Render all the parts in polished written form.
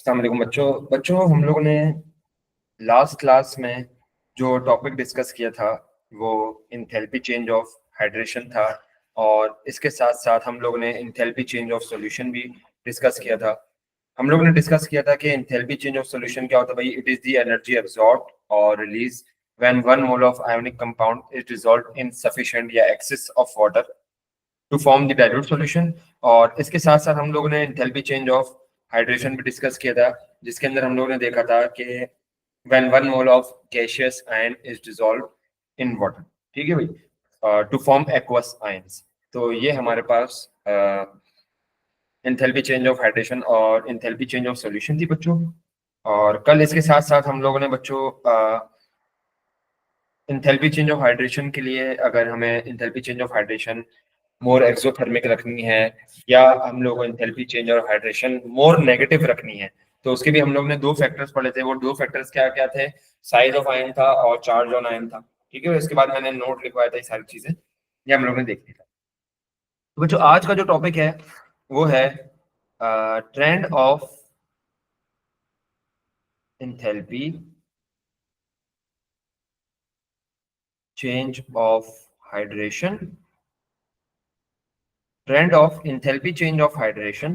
अस्सलाम वालेकुम बच्चों हम लोगों ने लास्ट क्लास में जो टॉपिक डिस्कस किया था वो इंथैल्पी चेंज ऑफ हाइड्रेशन था। और इसके साथ साथ हम लोगों ने इंथैल्पी चेंज ऑफ सॉल्यूशन भी डिस्कस किया था। हम लोगों ने डिस्कस किया था कि इंथैल्पी चेंज ऑफ सॉल्यूशन क्या होता है भाई। It is the energy absorbed और release when 1 mole of ionic compound is dissolved in sufficient या excess of water to form the dilute solution. और इसके साथ साथ हम लोगों ने एंथैल्पी चेंज ऑफ हाइड्रेशन भी डिस्कस किया था, जिसके अंदर हम लोगों ने देखा था कि when 1 mole of gaseous ion is dissolved in water, ठीक है भाई, टू फॉर्म एक्वस आयंस। तो ये हमारे पास एंथैल्पी चेंज ऑफ हाइड्रेशन और एंथैल्पी चेंज ऑफ सॉल्यूशन थी बच्चों। और कल इसके साथ साथ हम लोगों ने बच्चों एंथैल्पी चेंज ऑफ हाइड्रेशन के लिए, अगर हमें enthalpy change of hydration more exothermic रखनी है या हम लोग को एंथैल्पी चेंज और हाइड्रेशन मोर नेगेटिव रखनी है, तो उसके भी हम लोग ने दो फैक्टर्स पढ़े थे। वो दो फैक्टर्स क्या क्या थे? साइज ऑफ आयन था और चार्ज ऑन आयन था, ठीक है। इसके बाद मैंने नोट लिखवाया था, ये सारी चीजें ये हम लोग ने देख ली था। तो बच्चों आज का जो टॉपिक है वो है trend of enthalpy change of hydration, trend of enthalpy change of hydration,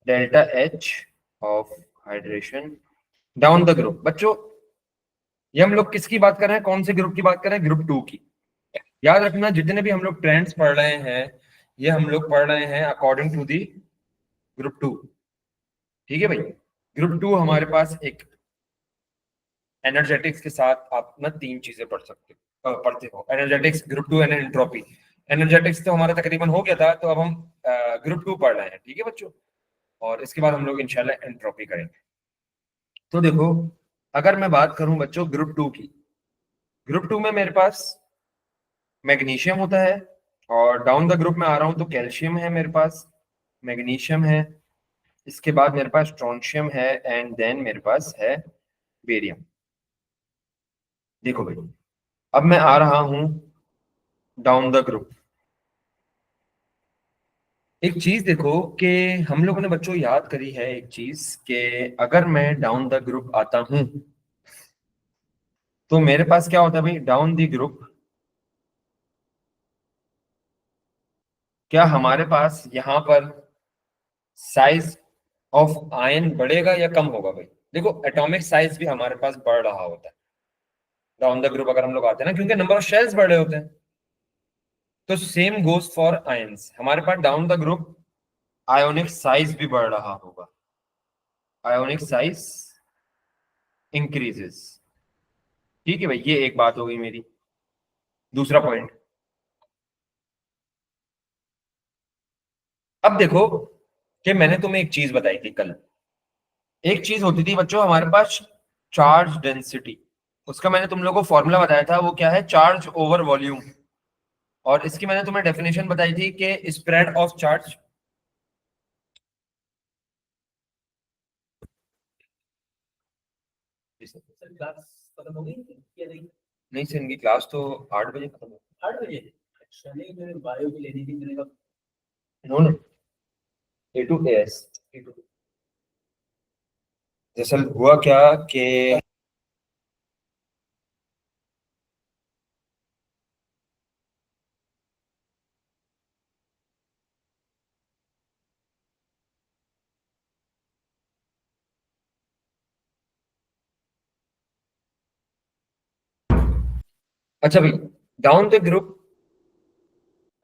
delta H of hydration down the group. बच्चों ये हम लोग किसकी बात कर रहे हैं, कौन से ग्रुप की बात कर रहे हैं? ग्रुप 2 की। याद रखना जितने भी हम लोग ट्रेंड्स पढ़ रहे हैं ये हम लोग पढ़ रहे हैं अकॉर्डिंग टू दी ग्रुप 2, ठीक है भाई। ग्रुप 2 हमारे पास एक एनर्जेटिक्स के साथ आप ना तीन चीजें पढ़ते हो। Energetics, group 2 and entropy. Energetics तो हमारा तकरीबन हो गया था, तो अब हम ग्रुप 2 पढ़ रहे हैं, ठीक है बच्चों। और इसके बाद हम लोग इंशाल्लाह एंट्रोपी करेंगे। तो देखो, अगर मैं बात करूं बच्चों ग्रुप 2 की, ग्रुप 2 में मेरे पास मैग्नीशियम होता है। और डाउन द ग्रुप में आ रहा हूं तो कैल्शियम है मेरे पास, मैग्नीशियम है, इसके बाद मेरे पास स्ट्रोंशियम है, एंड देन मेरे पास है बेरियम। देखो भाई, अब मैं आ रहा हूं डाउन द ग्रुप। एक चीज देखो कि हम लोगों ने बच्चों याद करी है एक चीज कि अगर मैं डाउन द ग्रुप आता हूं तो मेरे पास क्या होता है भाई? डाउन द ग्रुप क्या हमारे पास यहाँ पर साइज ऑफ आयन बढ़ेगा या कम होगा भाई? देखो एटॉमिक साइज भी हमारे पास बढ़ रहा होता है डाउन द ग्रुप अगर हम लोग आते हैं ना, क्योंकि नंबर ऑफ शेल्स बढ़ रहे होते हैं। तो सेम गोज फॉर आयंस, हमारे पास down the group ionic size भी बढ़ रहा होगा, आयोनिक साइज इंक्रीजेस, ठीक है भाई। ये एक बात हो गई मेरी। दूसरा पॉइंट, अब देखो कि मैंने तुम्हें एक चीज बताई थी कल। एक चीज होती थी बच्चों हमारे पास, चार्ज डेंसिटी। उसका मैंने तुम लोगों को फॉर्मूला बताया था, वो क्या है? Charge over volume. और इसकी मैंने तुम्हें डेफिनेशन बताई थी कि स्प्रेड ऑफ चार्ज। क्लास खत्म हो गई या नहीं? नहीं सर, इनकी क्लास तो 8 बजे खत्म हो। 8 बजे? अच्छा, नहीं मैंने बायो की लेनी थी, मैंने कहा इन्होंने ए टू एस। दरअसल हुआ क्या कि अच्छा भाई, डाउन द ग्रुप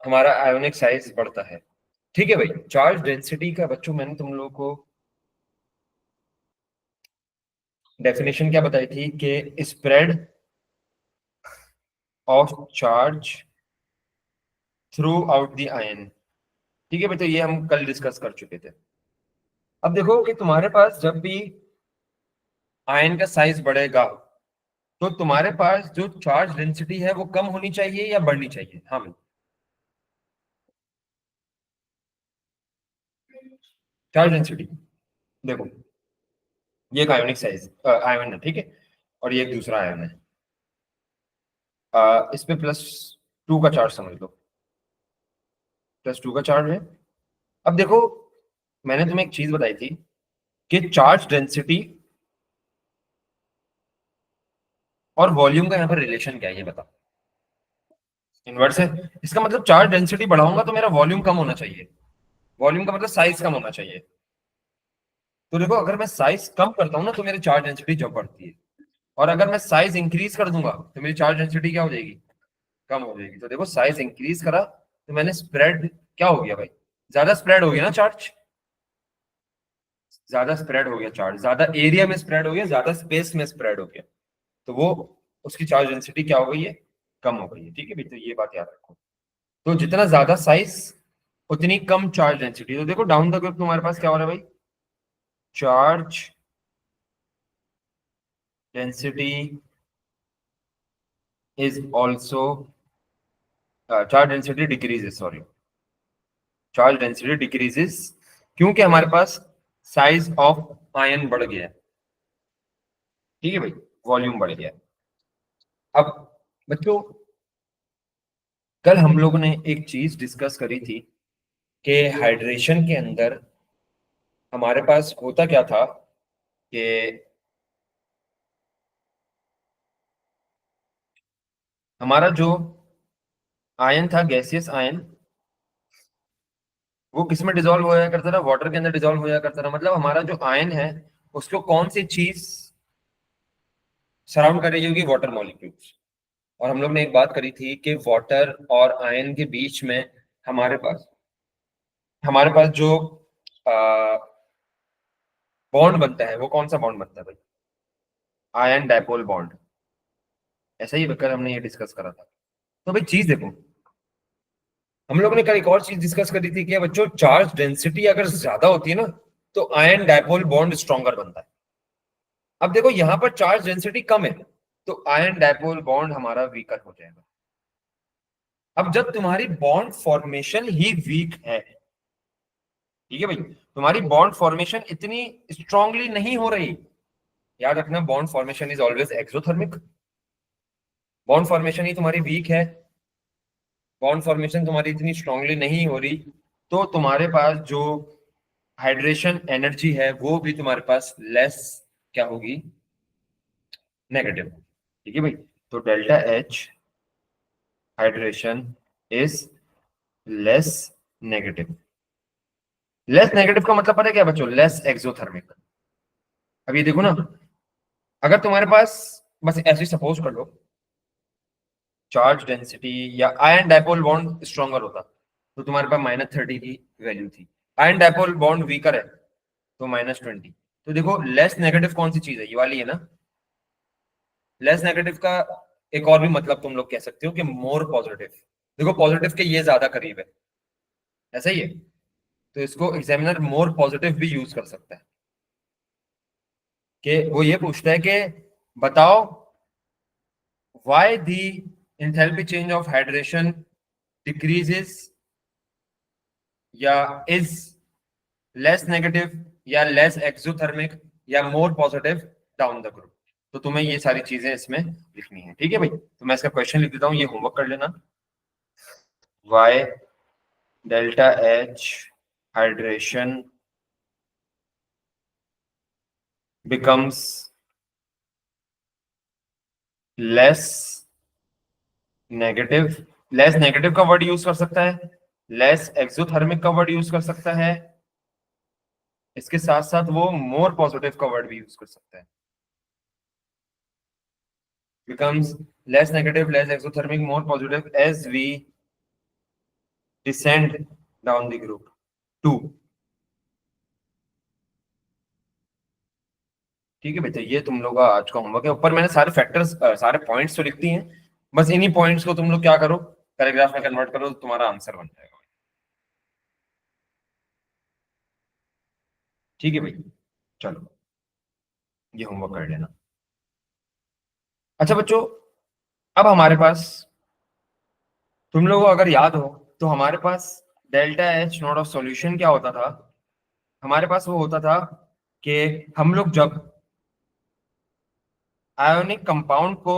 हमारा आयोनिक साइज बढ़ता है, ठीक है भाई। चार्ज डेंसिटी का बच्चों मैंने तुम लोगों को डेफिनेशन क्या बताई थी कि spread of charge through out the ion, ठीक है भाई। तो ये हम कल डिस्कस कर चुके थे। अब देखो कि तुम्हारे पास जब भी आयन का साइज बढ़ेगा तो तुम्हारे पास जो चार्ज डेंसिटी है वो कम होनी चाहिए या बढ़नी चाहिए? हाँ भाई, चार्ज डेंसिटी। देखो ये एक आयोनिक साइज आयन है, ठीक है। और ये एक दूसरा आयन है, इस पे +2 का चार्ज समझ लो, +2 का चार्ज है। अब देखो मैंने तुम्हें एक चीज बताई थी कि चार्ज डेंसिटी और वॉल्यूम का यहाँ पर रिलेशन क्या है, ये बताओ। इनवर्स है। इसका मतलब चार्ज डेंसिटी बढ़ाऊंगा तो मेरा वॉल्यूम कम होना चाहिए। वॉल्यूम का मतलब साइज कम होना चाहिए। तो देखो, अगर मैं साइज कम करता हूँ ना तो मेरी चार्ज डेंसिटी जब बढ़ती है, और अगर मैं साइज इंक्रीज कर दूंगा तो मेरी चार्ज डेंसिटी क्या हो जाएगी, कम हो जाएगी। तो देखो, साइज इंक्रीज करा तो मैंने स्प्रेड, क्या हो गया भाई, ज्यादा स्प्रेड हो गया ना चार्ज, ज्यादा स्प्रेड हो गया चार्ज, ज्यादा एरिया में स्प्रेड हो गया, ज्यादा स्पेस में स्प्रेड हो गया। तो वो, उसकी चार्ज डेंसिटी क्या हो गई है, कम हो गई है। ठीक है भाई, तो ये बात याद रखो। तो जितना ज्यादा साइज उतनी कम चार्ज डेंसिटी। तो देखो, डाउन द ग्रुप तुम्हारे पास क्या हो रहा है भाई, charge density is also, charge density decreases, sorry, charge density decreases, क्योंकि हमारे पास साइज ऑफ आयन बढ़ गया है। ठीक है भाई, वॉल्यूम बढ़ गया है। अब बच्चों, कल हम लोगों ने एक चीज डिस्कस करी थी कि हाइड्रेशन के अंदर हमारे पास होता क्या था कि हमारा जो आयन था, गैसियस आयन, वो किस में डिसॉल्व होया करता था, वाटर के अंदर डिसॉल्व होया करता था। मतलब हमारा जो आयन है उसको कौन सी चीज सराउंड कर रही होगी, वाटर मॉलिक्यूल्स। और हम लोग ने एक बात करी थी कि वाटर और आयन के बीच में हमारे पास जो बॉन्ड बनता है, वो कौन सा बॉन्ड बनता है भाई, आयन डायपोल बॉन्ड। ऐसा ही बकर हमने ये डिस्कस करा था। तो भाई चीज देखो, हम लोगों ने कल एक और चीज डिस्कस करी थी कि बच्चों, चार्ज डेंसिटी अगर ज्यादा होती है ना तो आयन डायपोल बॉन्ड स्ट्रॉन्गर बनता है। अब देखो, यहां पर चार्ज डेंसिटी कम है तो आयन डायपोल बॉन्ड हमारा वीकर हो जाएगा। अब जब तुम्हारी बॉन्ड फॉर्मेशन ही वीक है, ठीक है भाई, तुम्हारी बॉन्ड फॉर्मेशन इतनी स्ट्रांगली नहीं हो रही। याद रखना, bond formation is always exothermic. Bond formation ही तुम्हारी वीक है, बॉन्ड फॉर्मेशन तुम्हारी इतनी स्ट्रांगली नहीं हो रही, तो तुम्हारे पास जो हाइड्रेशन एनर्जी है वो भी तुम्हारे पास लेस, क्या होगी, नेगेटिव। ठीक है भाई, तो delta H hydration is less negative. Less negative का मतलब पता है क्या बच्चों, लेस एक्सोथर्मिक। अब ये देखो ना, अगर तुम्हारे पास, बस ऐसे सपोज कर लो, चार्ज डेंसिटी या आयन डायपोल बॉन्ड स्ट्रॉन्गर होता तो तुम्हारे पास -30 की वैल्यू थी। आयन डायपोल बॉन्ड वीकर है तो -20। तो देखो, लेस नेगेटिव कौन सी चीज है, ये वाली है ना। लेस नेगेटिव का एक और भी मतलब तुम लोग कह सकते हो कि मोर पॉजिटिव। देखो, पॉजिटिव के ये ज्यादा करीब है, ऐसा ही है। तो इसको एग्जामिनर मोर पॉजिटिव भी यूज कर सकता है, कि वो ये पूछता है कि बताओ, why the enthalpy change of hydration decreases या is less negative या less exothermic या more positive down the group। तो तुम्हें ये सारी चीजें इसमें लिखनी है। ठीक है भाई, तो मैं इसका क्वेश्चन लिख देता हूँ, ये होमवर्क कर लेना। y delta h hydration becomes less negative. Less negative का वर्ड यूज कर सकता है, लेस एक्सोथर्मिक का वर्ड यूज कर सकता है, इसके साथ साथ वो मोर पॉजिटिव का वर्ड भी यूज कर सकता है। becomes less negative, less exothermic, more positive as we descend down the group 2। ठीक है बेटा, ये तुम लोग का आज का होमवर्क है। ऊपर मैंने सारे फैक्टर्स, सारे पॉइंट्स तो लिख दिए हैं, बस इन्हीं पॉइंट्स को तुम लोग क्या करो, पैराग्राफ में कन्वर्ट करो तो तुम्हारा आंसर बन जाएगा। ठीक है भाई, चलो ये होमवर्क कर लेना। अच्छा बच्चों, अब हमारे पास, तुम लोगों को अगर याद हो तो हमारे पास delta H naught of solution क्या होता था, हमारे पास वो होता था कि हम लोग जब आयोनिक कंपाउंड को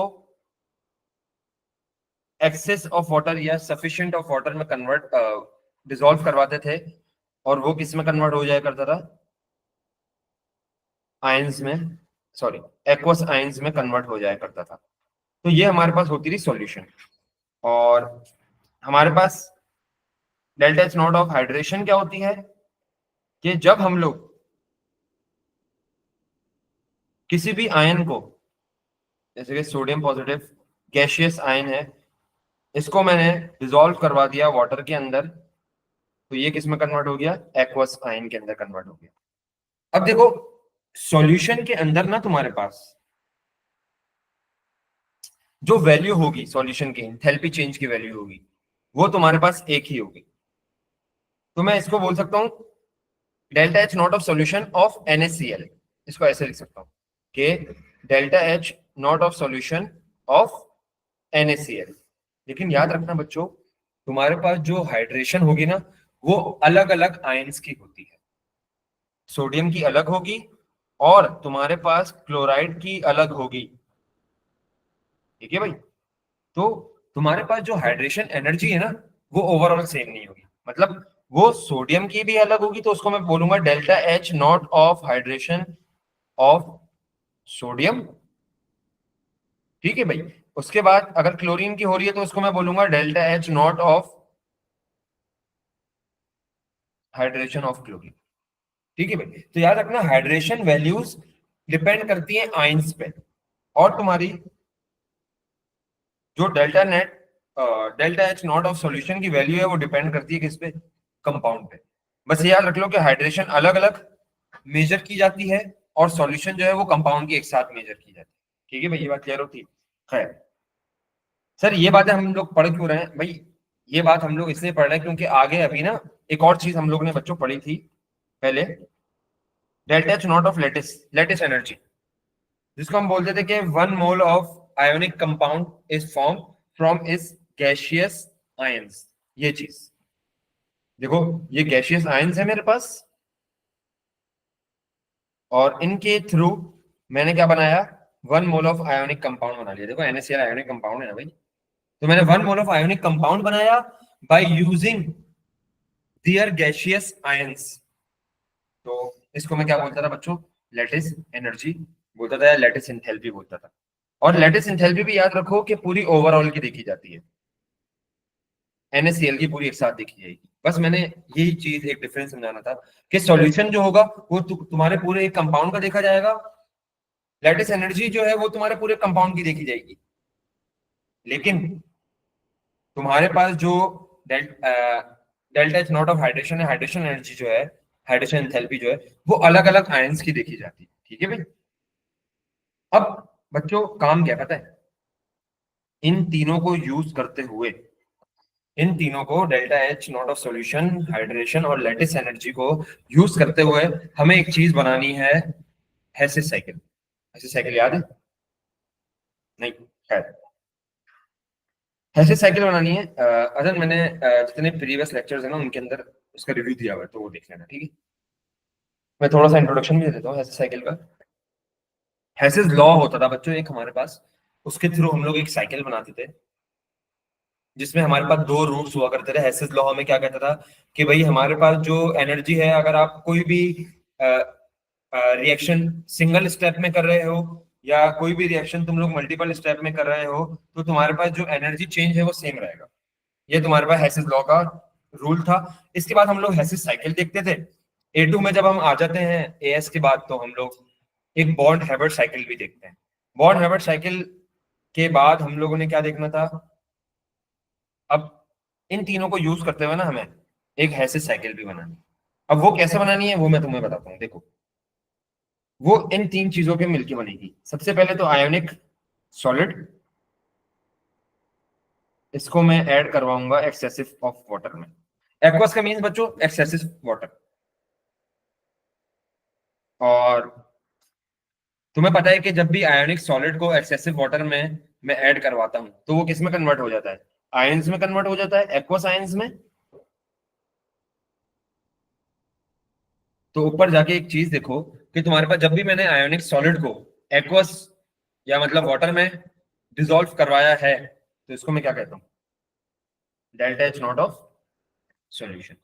एक्सेस ऑफ वाटर या सफिशिएंट ऑफ वाटर में कन्वर्ट, डिसॉल्व करवाते थे, और वो किस में कन्वर्ट हो जाया करता था, आयंस में, सॉरी एक्वस आयंस में कन्वर्ट हो जाया करता था। तो ये हमारे पास होती थी सॉल्यूशन। और हमारे पास delta H naught of hydration क्या होती है कि जब हम लोग किसी भी आयन को, जैसे कि सोडियम पॉजिटिव गैशियस आयन है, इसको मैंने डिसॉल्व करवा दिया वाटर के अंदर, तो ये किस में कन्वर्ट हो गया, एक्वस आयन के अंदर कन्वर्ट हो गया। अब देखो सॉल्यूशन के अंदर ना तुम्हारे पास जो वैल्यू होगी सॉल्यूशन की, एंथैल्पी चेंज की वैल्यू होगी, वो तुम्हारे पास एक ही होगी। तो मैं इसको बोल सकता हूं delta H naught of solution of NaCl। इसको ऐसे लिख सकता हूं कि delta H naught of solution of NaCl। लेकिन याद रखना बच्चों, तुम्हारे पास जो हाइड्रेशन होगी ना, वो अलग अलग आयंस की होती है। सोडियम की अलग होगी और तुम्हारे पास क्लोराइड की अलग होगी। ठीक है भाई। तो तुम्हारे पास जो हाइड्रेशन एनर्जी है ना, वो ओवरऑल सेम नहीं होगी। मतलब वो सोडियम की भी अलग होगी, तो उसको मैं बोलूंगा delta H naught of hydration of sodium. ठीक है भाई। उसके बाद अगर क्लोरीन की हो रही है तो उसको मैं बोलूंगा delta H naught of hydration of chlorine. ठीक है भाई। तो याद रखना हाइड्रेशन वैल्यूज डिपेंड करती हैं आयंस पे, और तुम्हारी जो delta H naught of solution की वैल्यू है वो डिपेंड करती है किस पे, कंपाउंड पे। बस ये याद रख लो कि हाइड्रेशन अलग अलग मेजर की जाती है और सॉल्यूशन जो है वो कंपाउंड की एक साथ मेजर की जाती है। ठीक है भाई, ये बात क्लियर होती है। खैर सर, ये बातें हम लोग पढ़ क्यों रहे हैं भाई, ये बात हम लोग इसलिए पढ़ रहे हैं क्योंकि आगे अभी ना एक और चीज हम लोग ने बच्चों पढ़ी थी पहले, delta H naught of lattice lattice energy, जिसको हम बोलते थे कि 1 mole of ionic compound is form from इस गैशियस आयंस। ये चीज देखो, ये गैशियस आयंस है मेरे पास, और इनके थ्रू मैंने क्या बनाया, 1 मोल ऑफ आयोनिक कंपाउंड बना लिया। देखो NaCl आयोनिक कंपाउंड है ना भाई, तो मैंने 1 मोल ऑफ आयोनिक कंपाउंड बनाया by using their gaseous ions. तो इसको मैं क्या बोलता था बच्चों, लेटिस एनर्जी बोलता था, या लेटिस एंथैल्पी बोलता था। और लेटिस एंथैल्पी भी याद रखो कि पूरी ओवरऑल की देखी जाती है, NaCl की पूरी एक साथ देखी जाएगी। बस मैंने यही चीज एक डिफरेंस समझाना था कि सॉल्यूशन जो होगा वो तुम्हारे पूरे एक कंपाउंड का देखा जाएगा, लेटिस एनर्जी जो है वो तुम्हारे पूरे कंपाउंड की देखी जाएगी। लेकिन तुम्हारे पास जो delta H naught of hydration है, हाइड्रेशन एनर्जी जो है, हाइड्रेशन एंथैल्पी जो है, वो अलग अलग आयंस की देखी जाती है। ठीक है भाई। अब बच्चों काम क्या पता है, इन तीनों को यूज करते हुए, इन तीनों को delta H naught of solution, hydration और लेटिस एनर्जी को यूज करते हुए हमें एक चीज बनानी है, हेसिस साइकिल। हेसिस साइकिल याद है? नहीं, खैर हेसिस साइकिल बनानी है। अगर मैंने जितने प्रीवियस लेक्चर्स है ना उनके अंदर उसका रिव्यू दिया हुआ है, तो वो देख लेना। ठीक है, मैं थोड़ा सा इंट्रोडक्शन भी दे देता हूँ हेसिस साइकिल का। हेसिस लॉ होता था बच्चों एक हमारे पास, उसके थ्रू हम लोग एक साइकिल बनाते थे, जिसमें हमारे पास दो रूट्स हुआ करते थे। हेसिस लॉ हमें क्या कहता था कि भाई हमारे पास जो एनर्जी है, अगर आप कोई भी रिएक्शन सिंगल स्टेप में कर रहे हो या कोई भी रिएक्शन तुम लोग मल्टीपल स्टेप में कर रहे हो, तो तुम्हारे पास जो एनर्जी चेंज है वो सेम रहेगा। ये तुम्हारे पास हेसिस लॉ का रूल था। इसके बाद हम लोग हेसिस साइकिल देखते थे। A2 में जब हम आ जाते हैं AS के बाद, तो हम लोग एक बॉन्ड हैबर्ट साइकिल भी देखते हैं। बॉन्ड हैबर्ट साइकिल के बाद हम लोगों ने क्या देखना था, अब इन तीनों को यूज करते हुए ना हमें एक हेसिस साइकिल भी बनानी है। अब वो कैसे बनानी है वो मैं तुम्हें बताता हूँ। देखो, वो इन तीन चीजों के मिलकर बनेगी। सबसे पहले तो आयोनिक सॉलिड, इसको मैं ऐड करवाऊंगा एक्सेसिव ऑफ वाटर में। एक्वस का मीन्स बच्चों एक्सेसिव वाटर। और तुम्हें पता है कि जब भी आयोनिक सॉलिड को एक्सेसिव वाटर में मैं ऐड करवाता हूं तो वो किस में कन्वर्ट हो जाता है, आयंस में कन्वर्ट हो जाता है, एक्वस आयंस में। तो ऊपर जाके एक चीज देखो कि तुम्हारे पास जब भी मैंने आयोनिक सॉलिड को एक्वस या मतलब वाटर में डिसॉल्व करवाया है, तो इसको मैं क्या कहता हूँ, delta H naught of solution.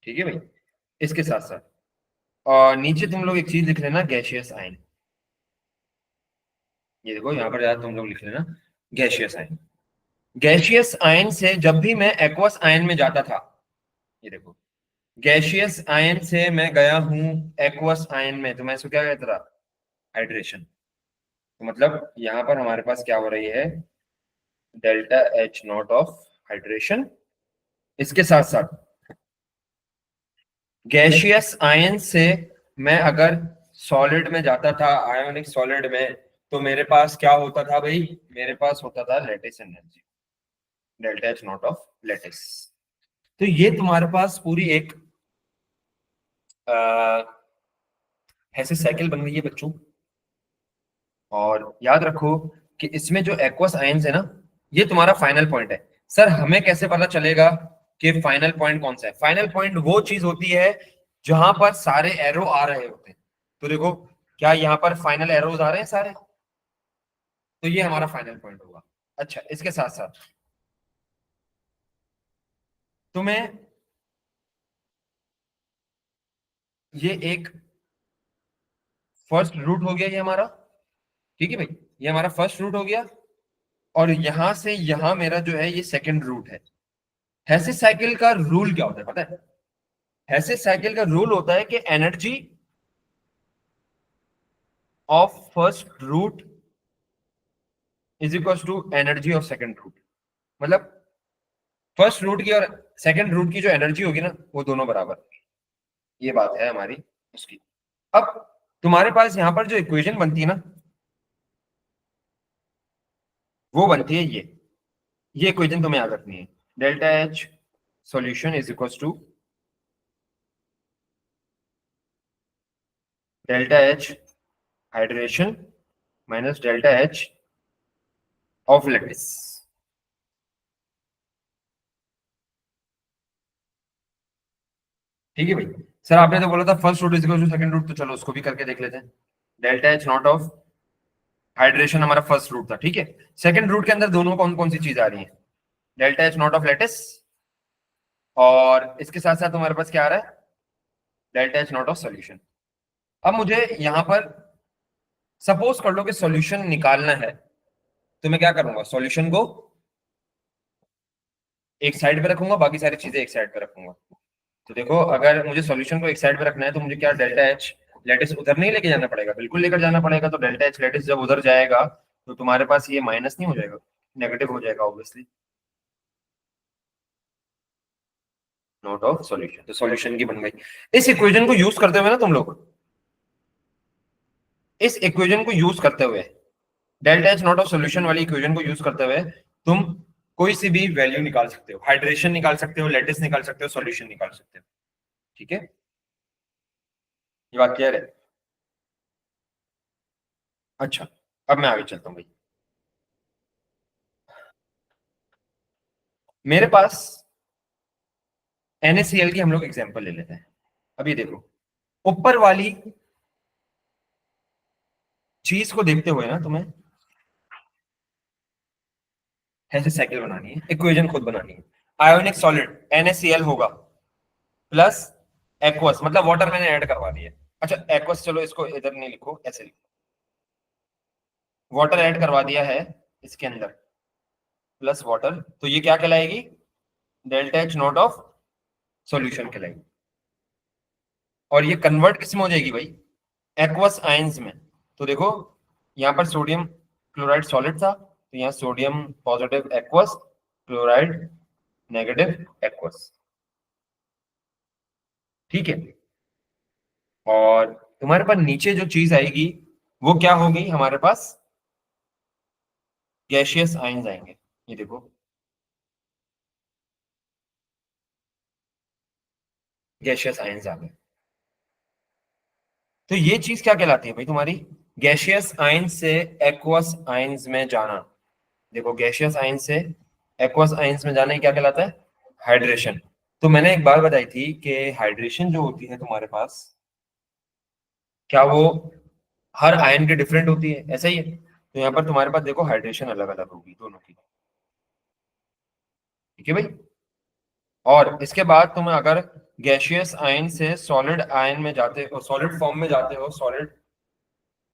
ठीक है भाई। इसके साथ साथ और नीचे तुम लोग एक चीज लिख लेना, गैशियस आयन। ये देखो यहाँ पर यार तुम लोग लिख लेना गैशियस आयन। गैशियस आयन से जब भी मैं एक्वस आयन में जाता था, ये देखो गैशियस आयन से मैं गया हूं एक्वस आयन में, तो मैं इसको क्या कहता था, हाइड्रेशन। तो मतलब यहाँ पर हमारे पास क्या हो रही है, delta H naught of hydration. इसके साथ साथ गैशियस आयन से मैं अगर सॉलिड में जाता था, आयोनिक सॉलिड में, तो मेरे पास क्या होता था भाई, मेरे पास होता था lattice energy, delta H naught of lattice. तो ये तुम्हारे पास पूरी एक ऐसे साइकिल बन गई है बच्चों। और याद रखो कि इसमें जो एक्वस आयंस है ना, ये तुम्हारा फाइनल पॉइंट है। सर हमें कैसे पता चलेगा कि फाइनल पॉइंट कौन सा है? फाइनल पॉइंट वो चीज होती है जहां पर सारे एरो आ रहे होते हैं। तो देखो, क्या यहाँ पर फाइनल एरोज आ रहे हैं सारे? तो ये हमारा फाइनल पॉइंट होगा। अच्छा, इसके साथ साथ तुम्हें ये एक फर्स्ट रूट हो गया ये हमारा, ठीक है भाई, ये हमारा फर्स्ट रूट हो गया। और यहां से यहां मेरा जो है ये सेकंड रूट है। हेसिस साइकिल का रूल क्या होता है पता है? हेसिस साइकिल का रूल होता है कि energy of first root is equal to energy of second root. मतलब फर्स्ट रूट की और सेकंड रूट की जो एनर्जी होगी ना, वो दोनों बराबर। ये बात है हमारी उसकी। अब तुम्हारे पास यहां पर जो इक्वेशन बनती है ना, वो बनती है ये इक्वेशन तुम्हें याद रखनी है। Delta H solution is equal to delta H hydration minus delta H of lattice. ठीक है भाई। सर आपने तो बोला था first root is equal to second root, तो चलो उसको भी करके देख लेते हैं। Delta H naught of hydration हमारा फर्स्ट रूट था, ठीक है। सेकंड रूट के अंदर दोनों कौन कौन सी चीज आ रही है, delta H naught of lattice, और इसके साथ साथ हमारे पास क्या आ रहा है, delta H naught of solution. अब मुझे यहां पर सपोज कर लो कि सॉल्यूशन निकालना है, तो मैं क्या करूंगा, सॉल्यूशन को एक साइड पे रखूंगा, बाकी सारी चीजें एक साइड पे रखूंगा। तो देखो, अगर मुझे सॉल्यूशन को एक साइड पे रखना है, तो मुझे क्या डेल्टा एच लेटिस उधर नहीं लेके जाना पड़ेगा, बिल्कुल लेकर जाना पड़ेगा। तो डेल्टा एच लेटिस जब उधर जाएगा, तो तुम्हारे पास ये माइनस नहीं हो जाएगा, नेगेटिव हो जाएगा ऑब्वियसली, नोट ऑफ सॉल्यूशन। तो सॉल्यूशन की बन गई। इस इक्वेशन को यूज करते हुए ना तुम लोग, इस इक्वेशन को यूज करते हुए, delta H naught of solution वाली इक्वेशन को यूज करते हुए तुम कोई सी भी वैल्यू निकाल सकते हो, हाइड्रेशन निकाल सकते हो, लेटिस निकाल सकते हो, सॉल्यूशन निकाल सकते हो। ठीक है, ये बात क्लियर है? अच्छा, अब मैं आगे चलता हूँ भाई। मेरे पास NaCl की हम लोग एग्जांपल ले लेते हैं। अभी देखो, ऊपर वाली चीज को देखते हुए ना तुम्हें ऐसे साइकिल बनानी है, इक्वेशन खुद बनानी है। आयोनिक सॉलिड NaCl होगा प्लस एक्वस, मतलब वाटर मैंने ऐड करवा दिया। अच्छा एक्वस, चलो इसको इधर नहीं लिखो, ऐसे लिखो, वाटर ऐड करवा दिया है इसके अंदर, प्लस वाटर, तो ये क्या कहलाएगी, delta H naught of solution कहलाएगी। और ये कन्वर्ट किस में हो जाएगी भाई, एक्वस आयंस में। तो देखो, यहाँ पर सोडियम क्लोराइड सॉलिड था, तो यहाँ sodium positive aqueous, chloride negative aqueous. ठीक है, और तुम्हारे पास नीचे जो चीज आएगी वो क्या होगी, हमारे पास गैशियस आयंस आएंगे। ये देखो, गैशियस आयंस आ गए। तो ये चीज क्या कहलाती है भाई तुम्हारी, गैशियस आयंस से एक्वस आयंस में जाना। देखो, गैशियस आयंस से एक्वस आयंस में जाना ही क्या कहलाता है, हाइड्रेशन। तो मैंने एक बार बताई थी कि हाइड्रेशन जो होती है तुम्हारे पास, क्या वो हर आयन की डिफरेंट होती है, ऐसा ही है? तो यहाँ पर तुम्हारे पास देखो हाइड्रेशन अलग अलग होगी दोनों की। ठीक है भाई। और इसके बाद तुम्हें अगर गैशियस आयन से सॉलिड आयन में जाते हो, सॉलिड फॉर्म में जाते हो, सॉलिड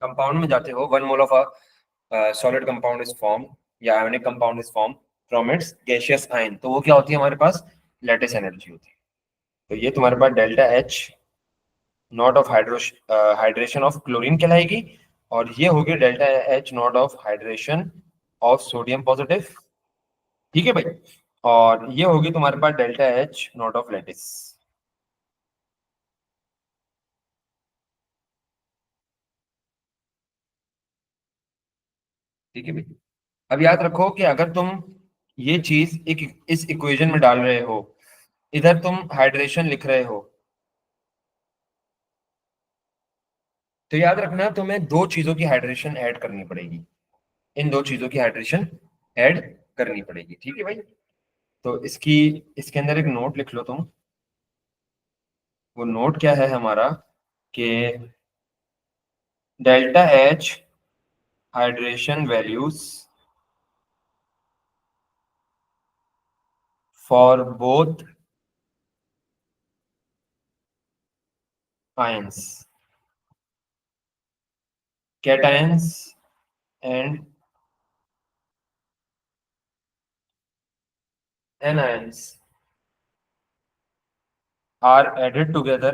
कंपाउंड में जाते हो, 1 mole of a solid compound is form या ionic compound is form from its gaseous ion, तो वो क्या होती है हमारे पास, लैटिस एनर्जी होती है। तो ये तुम्हारे पास delta H naught of hydration of chlorine कहलाएगी, और ये होगी delta H naught of hydration of sodium positive. ठीक है भाई, और ये होगी तुम्हारे पास delta H naught of lattice. ठीक है भाई, अब याद रखो कि अगर तुम ये चीज एक इस इक्वेशन में डाल रहे हो, इधर तुम हाइड्रेशन लिख रहे हो, तो याद रखना तुम्हें दो चीजों की हाइड्रेशन ऐड करनी पड़ेगी, इन दो चीजों की हाइड्रेशन ऐड करनी पड़ेगी। ठीक है भाई, तो इसकी इसके अंदर एक नोट लिख लो तुम। वो नोट क्या है हमारा, कि delta H hydration values for both ions, cations and anions are added together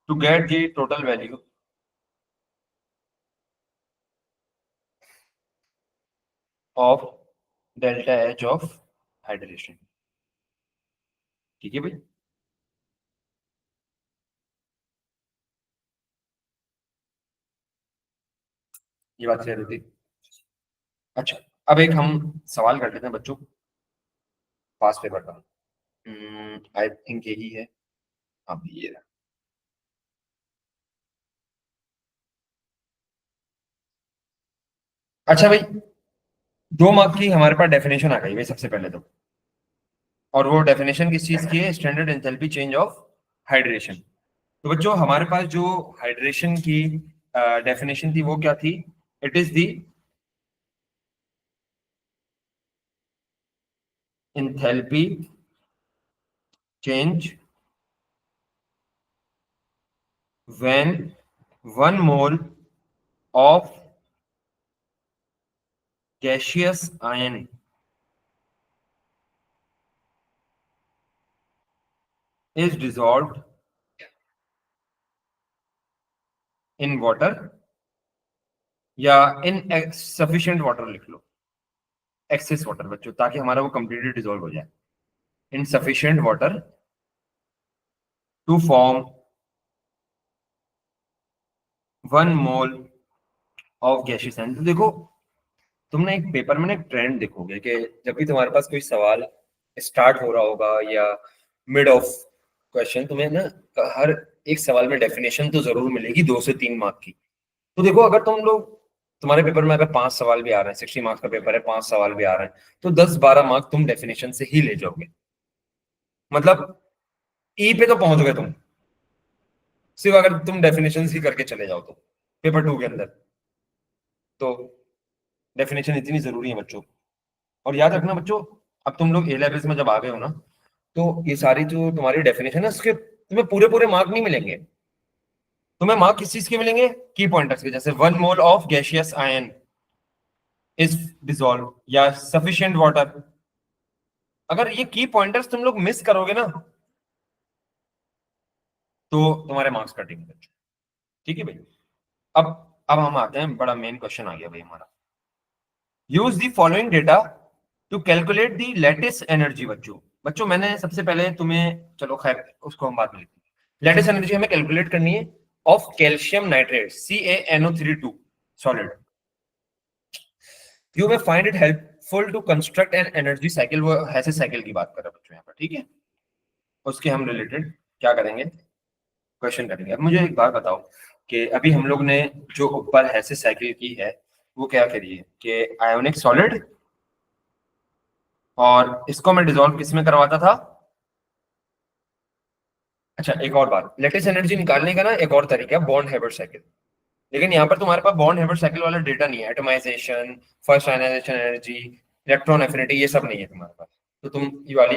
to get the total value of delta H of hydration। ठीक है भाई, ये बात क्लियर होती। अच्छा, अब एक हम सवाल कर लेते हैं बच्चों, पास पेपर का। आई थिंक यही है। अब ये रहा। अच्छा भाई, 2 मार्क की हमारे पास डेफिनेशन आ गई भाई सबसे पहले तो, और वो डेफिनेशन किस चीज की है, standard enthalpy change of hydration. तो बच्चों हमारे पास जो हाइड्रेशन की डेफिनेशन थी वो क्या थी, it is the enthalpy change when 1 mole of gaseous ion is dissolved in water, या इन सफिशिएंट वाटर लिख लो, एक्सेस वाटर बच्चों, ताकि हमारा वो कंप्लीटली डिसॉल्व हो जाए। In sufficient water to form 1 mole of gaseous ion. तो देखो, तुम ना एक पेपर में ना एक ट्रेंड देखोगे कि जब भी तुम्हारे पास कोई सवाल स्टार्ट हो रहा होगा या मिड ऑफ क्वेश्चन, तुम्हें ना हर एक सवाल में डेफिनेशन तो जरूर मिलेगी 2 से 3 मार्क की। तो देखो, अगर तुम लोग, तुम्हारे पेपर में अगर 5 सवाल भी आ रहे हैं, 60 मार्क्स का पेपर है, 5 सवाल भी आ रहे हैं, तो 10-12 मार्क तुम डेफिनेशन से ही ले जाओगे। मतलब ई पे तो पहुंच गए तुम, सिर्फ अगर तुम डेफिनेशन ही करके चले जाओ तो पेपर 2 के अंदर। तो डेफिनेशन इतनी जरूरी है बच्चों। और याद रखना बच्चों, अब तुम लोग ए लेवल्स में जब आ गए हो ना, तो ये सारी जो तुम्हारी डेफिनेशन है उसके तुम्हें पूरे पूरे मार्क नहीं मिलेंगे। तुम्हें मार्क किस चीज के मिलेंगे, की पॉइंटर्स के, जैसे 1 mole of gaseous ion is dissolve या सफिशिएंट वाटर। अगर ये की पॉइंटर्स तुम लोग मिस करोगे ना, तो तुम्हारे मार्क्स कटेंगे बच्चों। ठीक है भाई, अब अब हम आते हैं, बड़ा मेन क्वेश्चन आ गया भाई हमारा। Use the following data to calculate the latest energy. बच्चों बच्चों मैंने सबसे पहले तुम्हें, चलो खैर उसको हम बाद में लिखते हैं। लेटेस्ट एनर्जी हमें कैलकुलेट करनी है of calcium nitrate CaNO3 solid. You may find it helpful to construct an energy cycle. वो ऐसे साइकिल की बात कर रहे हैं बच्चों यहाँ पर, ठीक है। उसके हम रिलेटेड क्या करेंगे, क्वेश्चन करेंगे। अब मुझे एक बात बताओ कि अभी हम लोग ने जो ऊपर ऐसे साइकिल की है, वो क्या करी है कि आयोनिक सॉलिड, और इसको मैं डिसॉल्व किस में करवाता था। अच्छा, एक और बात, लेटेस्ट एनर्जी निकालने का ना एक और तरीका है, बॉन्ड हाइब्रिड साइकिल। लेकिन यहाँ पर तुम्हारे पास बॉन्ड हेबर्ट साइकिल वाला डेटा नहीं है, atomization, first ionization energy, electron affinity, ये सब नहीं है तुम्हारे पास। तो तुम ये वाली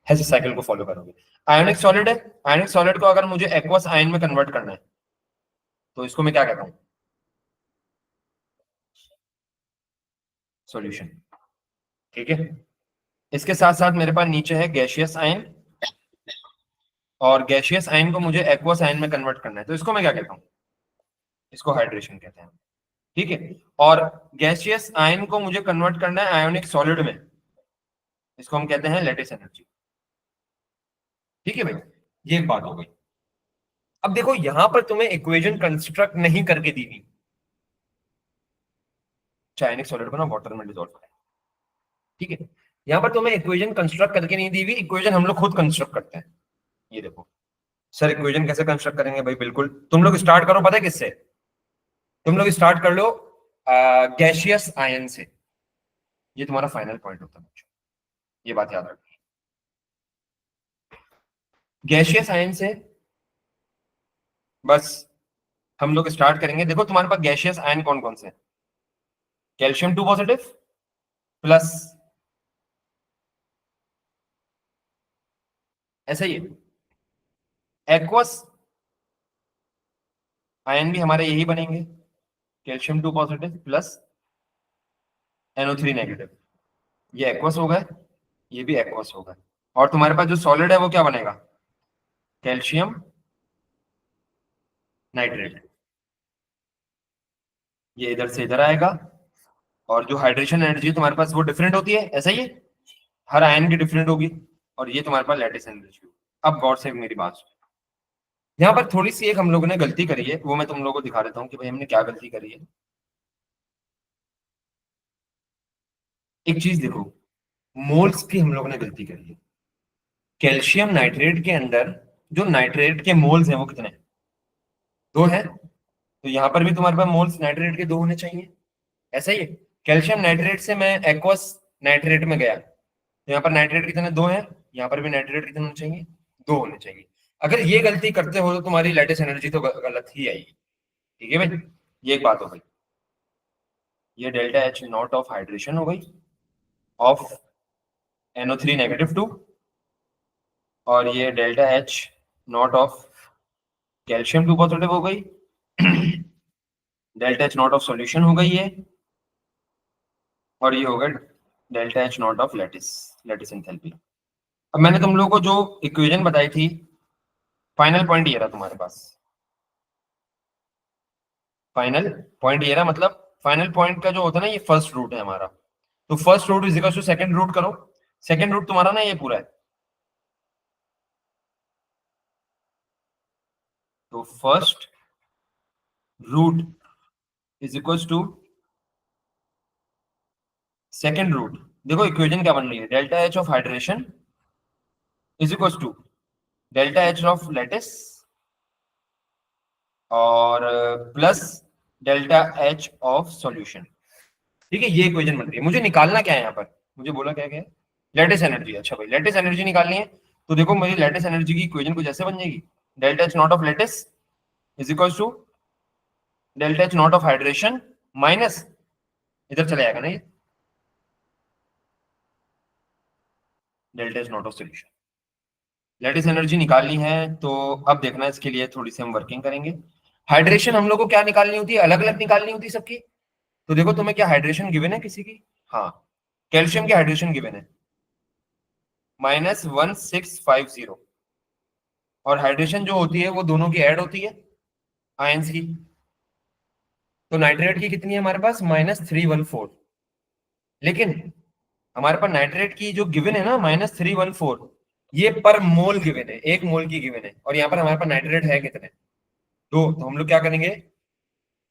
हेस साइकिल को फॉलो करोगे। आयोनिक सॉलिड है, आयोनिक सॉलिड को अगर मुझे एक्वस आयन में कन्वर्ट करना है तो इसको मैं क्या कहता हूँ, सॉल्यूशन। ठीक है, इसके साथ साथ मेरे पास नीचे है गैसियस आयन, और गैसियस आयन को मुझे एक्वस आयन में कन्वर्ट करना है तो इसको मैं क्या कहता हूँ, इसको हाइड्रेशन कहते हैं। ठीक है, और गैसियस आयन को मुझे कन्वर्ट करना है आयोनिक सॉलिड में, इसको हम कहते हैं लैटिस एनर्जी। ठीक है भाई, ये एक बात हो गई। अब देखो यहां पर तुम्हें इक्वेशन कंस्ट्रक्ट नहीं करके दी हुई, चाइनिक सॉलिड को ना वाटर में डिसॉल्व करें। ठीक है, यहां पर तुम्हें इक्वेशन कंस्ट्रक्ट करके नहीं दी हुई, इक्वेशन हम लोग खुद कंस्ट्रक्ट करते हैं। ये देखो सर, इक्वेशन कैसे कंस्ट्रक्ट करेंगे भाई, बिल्कुल तुम लोग स्टार्ट करो, पता है किससे, तुम लोग स्टार्ट कर लो गैसियस आयन से। ये तुम्हारा फाइनल पॉइंट होता है बच्चों, ये बात याद रखना। गैसियस आयन से बस हम लोग स्टार्ट करेंगे। देखो तुम्हारे पास गैसियस आयन कौन कौन से हैं, कैल्शियम 2 पॉजिटिव प्लस, ऐसा ही है। एक्वस आयन भी हमारे यही बनेंगे, calcium 2 positive plus NO3 negative. ये एक्वस होगा, ये भी एक्वस होगा। और तुम्हारे पास जो सॉलिड है वो क्या बनेगा, कैल्शियम नाइट्रेट। ये इधर से इधर आएगा, और जो हाइड्रेशन एनर्जी तुम्हारे पास वो डिफरेंट होती है, ऐसा ही है, हर आयन की डिफरेंट होगी। और ये तुम्हारे पास लैटिस एनर्जी होगी। अब गौर से मेरी बात सुनो। यहाँ पर थोड़ी सी एक हम लोगों ने गलती करी है, वो मैं तुम लोगों को दिखा देता हूँ कि भाई हमने क्या गलती करी है। एक चीज देखो, मोल्स की हम लोगों ने गलती करी है। कैल्शियम नाइट्रेट के अंदर जो नाइट्रेट के मोल्स हैं वो कितने हैं, 2 है। तो यहाँ पर भी तुम्हारे पास मोल्स नाइट्रेट के 2 होने चाहिए, ऐसा ही है। कैल्शियम नाइट्रेट से मैं एक्वस नाइट्रेट में गया, तो यहाँ पर नाइट्रेट कितने, 2 है। यहाँ पर भी नाइट्रेट कितने होने चाहिए, 2 होने चाहिए। अगर ये गलती करते हो तो तुम्हारी लैटिस एनर्जी तो गलत ही आएगी। ठीक है भाई, ये एक बात हो गई। ये delta H naught of hydration हो गई, ऑफ NO3 नेगेटिव 2, और ये delta H naught of calcium 2 positive हो गई। Delta H naught of solution हो गई है, और ये होगा delta H naught of lattice, lattice enthalpy. अब मैंने तुम लोगों को जो इक्वेशन बताई थी, फाइनल पॉइंट ये रहा तुम्हारे पास, फाइनल पॉइंट ये रहा, मतलब फाइनल पॉइंट का जो होता है ना, ये फर्स्ट रूट है हमारा। तो first root is equal to second root करो, सेकंड रूट तुम्हारा ना ये पूरा है, तो first root is equal to second root. देखो इक्वेशन क्या बन रही है, delta H of hydration is equal to delta H of lattice, और plus delta H of solution. ठीक है, ये इक्वेशन बन रही है। मुझे निकालना क्या है यहाँ पर, मुझे बोला क्या क्या है, लेटिस एनर्जी। अच्छा भाई, लेटिस एनर्जी निकालनी है, तो देखो मेरी लेटिस एनर्जी की इक्वेशन कुछ ऐसे बन जाएगी, delta H naught of lattice is equal to delta H naught of hydration minus, इधर चले जाएगा ना ये, delta H naught of solution. Lattice energy निकालनी है, तो अब देखना इसके लिए थोड़ी सी हम वर्किंग करेंगे। हाइड्रेशन हम लोग को क्या निकालनी होती है, अलग अलग निकालनी होती है सबकी। तो देखो तुम्हें क्या हाइड्रेशन गिवन है किसी की, हाँ, कैल्शियम की हाइड्रेशन गिवन है -1650, और हाइड्रेशन जो होती है वो दोनों की ऐड होती है, आयंस की। तो नाइट्रेट की कितनी है हमारे पास, -314। लेकिन हमारे पास नाइट्रेट की जो गिवन है ना -314, ये पर मोल गिवन है, 1 मोल की गिवन है, और यहाँ पर हमारे पास नाइट्रेट है कितने, 2। तो हम लोग क्या करेंगे,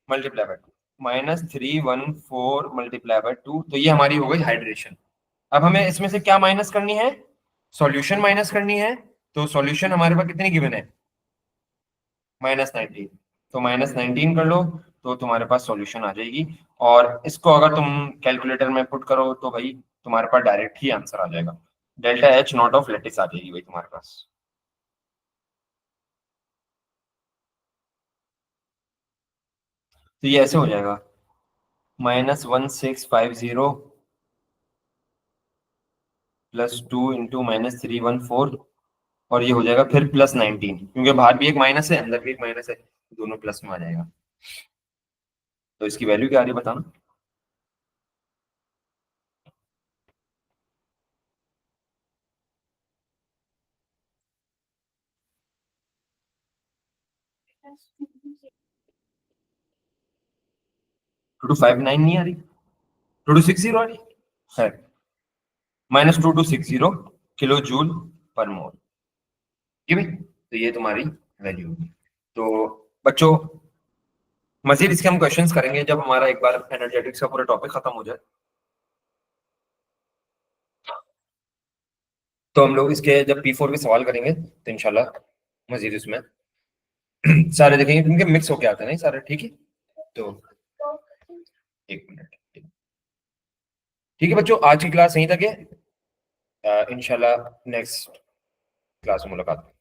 मल्टीप्लाई बाय 2, -314 मल्टीप्लाई बाय 2, तो ये हमारी हो गई हाइड्रेशन। अब हमें इसमें से क्या माइनस करनी है, सॉल्यूशन माइनस करनी है। तो सॉल्यूशन हमारे पास कितनी गिवन है, -19। तो -19 कर लो, तो तुम्हारे पास सॉल्यूशन आ जाएगी। और इसको अगर तुम कैलकुलेटर में पुट करो तो भाई तुम्हारे पास डायरेक्ट ही आंसर आ जाएगा, delta H naught of lattice आ जाएगी भाई तुम्हारे पास। तो ये ऐसे हो जाएगा -1650 +2 इंटू -314, और ये हो जाएगा फिर +19, क्योंकि बाहर भी एक माइनस है अंदर भी एक माइनस है, दोनों प्लस में आ जाएगा। तो इसकी वैल्यू क्या आ रही है बताना। टू 59 नहीं आ रही, 2260 आ रही है, -2260 किलो जूल पर मोल। ठीक है, तो ये तुम्हारी वैल्यू होगी। तो बच्चों, मजीद इसके हम क्वेश्चंस करेंगे जब हमारा एक बार एनर्जेटिक्स का पूरा टॉपिक खत्म हो जाए। तो हम लोग इसके जब P4 के सवाल करेंगे तो इंशाल्लाह मजीद इसमें सारे देखेंगे, क्योंकि मिक्स होके आते हैं ना ये सारे। ठीक है, तो एक मिनट। ठीक है बच्चों, आज की क्लास यहीं तक है। इंशाल्लाह नेक्स्ट क्लास में मुलाकात।